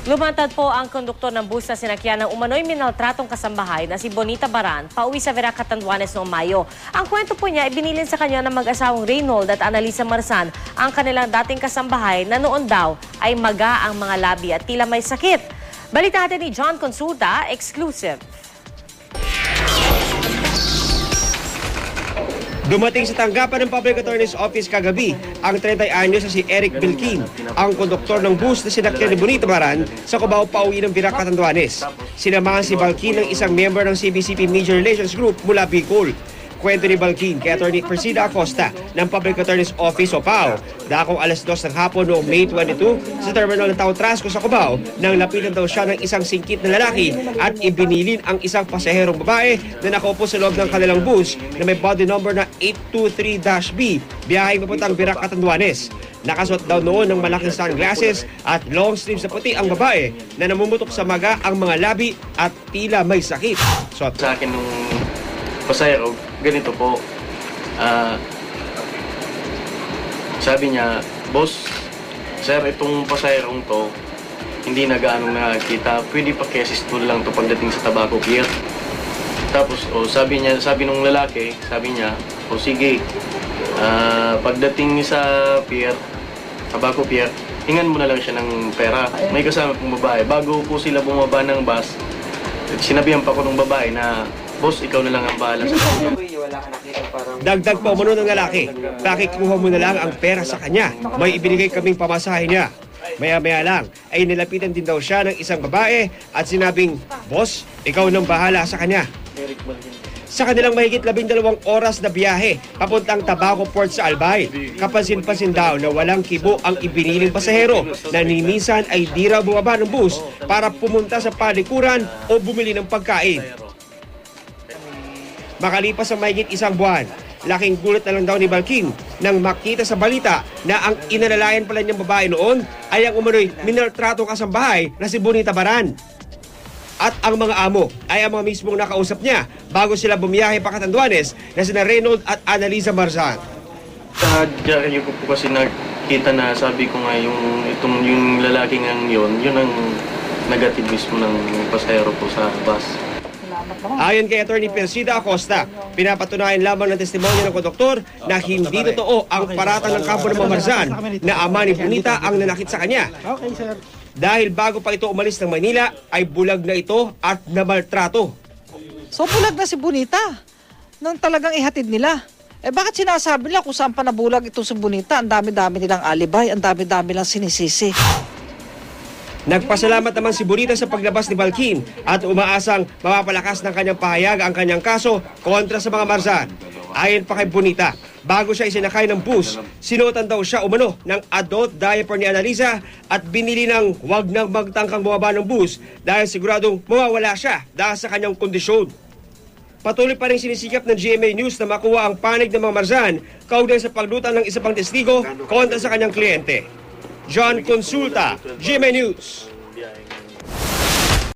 Lumantad po ang konduktor ng bus na sinakyan ng umano'y minaltratong kasambahay na si Bonita Baran pauwi sa Vera Catanduanes noong Mayo. Ang kwento po niya, ibinilin sa kanya ng mag-asawang Reynold at Annalisa Marsan ang kanilang dating kasambahay na noon daw ay maga ang mga labi at tila may sakit. Balita natin ni John Consulta, exclusive. Dumating sa tanggapan ng Public Attorney's Office kagabi ang 30 anyos na si Eric Belkin, ang konduktor ng bus na sinakyan ni Bonita Baran sa Cubao pauwi ng Vera Catanduanes. Sinamahan si Belkin ng isang member ng CBCP Media Relations Group mula Bicol. Kwento ni Belkin kay Attorney Persida Acosta ng Public Attorney's Office o PAO. Dakong alas 2 ng hapon noong May 22 sa terminal ng Tao-Trasco sa Cubao nang lapitan daw siya ng isang singkit na lalaki at ibinilin ang isang pasaherong babae na nakaupo sa loob ng kanilang bus na may body number na 823-B, biyaheng papuntang Vera Catanduanes. Nakasuot daw noon ng malaking sunglasses at long sleeves na puti ang babae na namumutok sa maga ang mga labi at tila may sakit. Sa akin nung pasahero, ganito po, sabi niya, boss, sir, itong pasaherong to, hindi na gaano nakakita, pwede pa kesis tool lang to pagdating sa Tabaco Pier. Tapos, sabi nung lalaki, sabi niya, sige, pagdating sa pier, Tabaco Pier, hingan mo na lang siya ng pera. May kasama pong babae. Bago po sila bumaba ng bus, sinabihan pa ko ng babae na, boss, ikaw na lang ang bahala sa kanya. Dagdag pa umano ng lalaki, pakikuha mo na lang ang pera sa kanya. May ibinigay kaming pamasahe niya. Maya-maya lang ay nilapitan din daw siya ng isang babae at sinabing, boss, ikaw nang bahala sa kanya. Sa kanilang mahigit 12 oras na biyahe papuntang Tabaco Port sa Albay, kapansin-pansin daw na walang kibo ang ibiniling pasahero na minsan ay di raw bumaba ng bus para pumunta sa palikuran o bumili ng pagkain. Makalipas ang mahigit isang buwan, laking gulat na lang daw ni Belkin nang makita sa balita na ang inalalayan pala niyang babae noon ay ang umano'y minaltratong kasambahay na si Bonita Baran. At ang mga amo ay ang mga mismong nakausap niya bago sila bumiyahe pa Catanduanes na sina Reynold at Annalisa Marsan. Sa diaryo ko po kasi nakita na sabi ko nga yung lalaking yun ang negative mismo ng pasahero po sa bus. Ayon kay Attorney Persida Acosta, pinapatunayan lamang ng testimonya ng konduktor na hindi totoo ang paratang ng kampo ng Marsan na ama ni Bonita ang nanakit sa kanya. Dahil bago pa ito umalis ng Manila, ay bulag na ito at namaltrato. So bulag na si Bonita nang talagang ihatid nila. Bakit sinasabi nila kung saan pa nabulag ito si Bonita? Ang dami-dami nilang alibay, ang dami-dami lang sinisisi. Nagpasalamat naman si Bonita sa paglabas ni Belkin at umaasang mapapalakas ng kanyang pahayag ang kanyang kaso kontra sa mga Marsan. Ayon pa kay Bonita, bago siya isinakay ng bus, sinuotan daw siya umano ng adult diaper ni Annalisa at binili ng wag nang magtangkang bumaba ng bus dahil siguradong mawawala siya dahil sa kanyang kondisyon. Patuloy pa rin sinisikap ng GMA News na makuha ang panig ng mga Marsan kaugnay sa paglutan ng isa pang testigo kontra sa kanyang kliyente. John Consulta, GMA News.